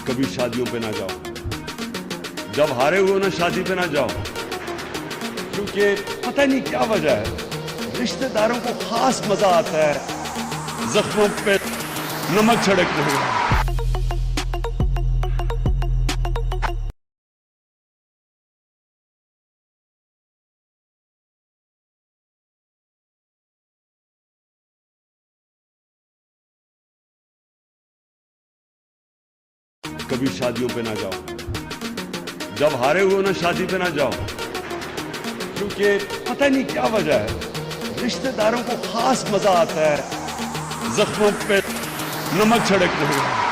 कभी शादियों पे ना जाओ, जब हारे हुए ना शादी पे ना जाओ, क्योंकि पता नहीं क्या वजह है, रिश्तेदारों को खास मजा आता है जख्मों पे नमक छिड़कने में। कभी शादियों पे ना जाओ, जब हारे हुए ना शादी पे ना जाओ, क्योंकि पता नहीं क्या वजह है, रिश्तेदारों को खास मजा आता है जख्मों पे नमक छिड़कने में।